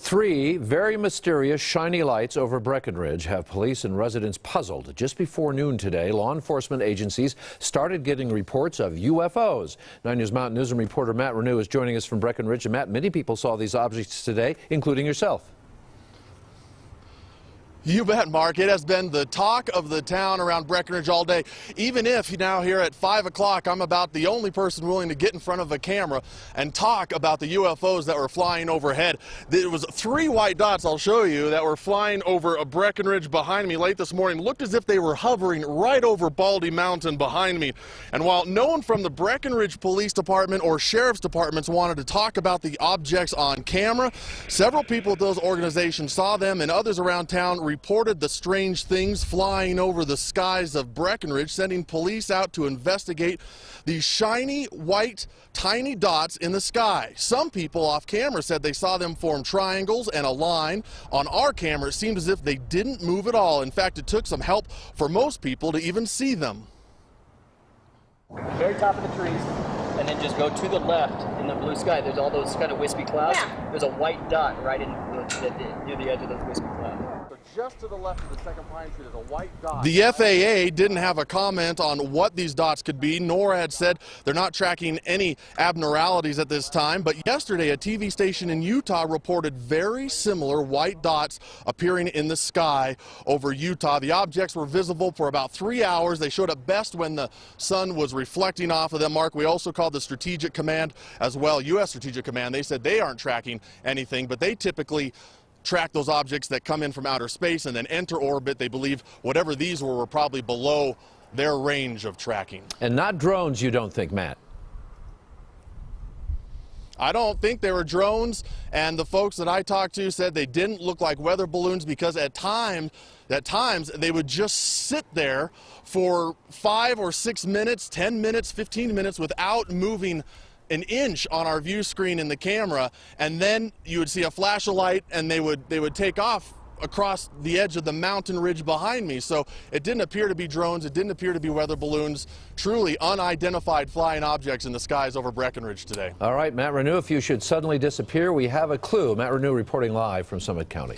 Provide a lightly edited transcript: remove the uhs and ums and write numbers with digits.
Three very mysterious shiny lights over Breckenridge have police and residents puzzled. Just before noon today, law enforcement agencies started getting reports of UFOs. 9 News Mountain Newsroom reporter Matt Renew is joining us from Breckenridge. And Matt, many people saw these objects today, including yourself. You bet, Mark. It has been the talk of the town around Breckenridge all day. Even if now here at 5 o'clock, I'm about the only person willing to get in front of a camera and talk about the UFOs that were flying overhead. There was 3 white dots, I'll show you, that were flying over a Breckenridge behind me late this morning. Looked as if they were hovering right over Baldy Mountain behind me. And while no one from the Breckenridge Police Department or Sheriff's Departments wanted to talk about the objects on camera, several people at those organizations saw them, and others around town reported the strange things flying over the skies of Breckenridge, sending police out to investigate these shiny, white, tiny dots in the sky. Some people off camera said they saw them form triangles and a line. On our camera, it seemed as if they didn't move at all. In fact, it took some help for most people to even see them. Very top of the trees, and then just go to the left in the blue sky. There's all those kind of wispy clouds. Yeah. There's a white dot right in near the edge of those wispy clouds. Just to the left of the second pine tree, there's a white dot. The FAA didn't have a comment on what these dots could be, nor had said they're not tracking any abnormalities at this time. But yesterday, a TV station in Utah reported very similar white dots appearing in the sky over Utah. The objects were visible for about 3 hours. They showed up best when the sun was reflecting off of them. Mark, we also called the Strategic Command as well, U.S. Strategic Command. They said they aren't tracking anything, but they typically track those objects that come in from outer space and then enter orbit. They believe whatever these were probably below their range of tracking. And not drones, you don't think, Matt? I don't think they were drones, and the folks that I talked to said they didn't look like weather balloons because at times they would just sit there for 5 or 6 minutes, 10 minutes, 15 minutes without moving an inch on our view screen in the camera, and then you would see a flash of light and they would take off across the edge of the mountain ridge behind me. So it didn't appear to be drones, it didn't appear to be weather balloons, truly unidentified flying objects in the skies over Breckenridge today. All right, Matt Renew, if you should suddenly disappear, we have a clue. Matt Renew reporting live from Summit County.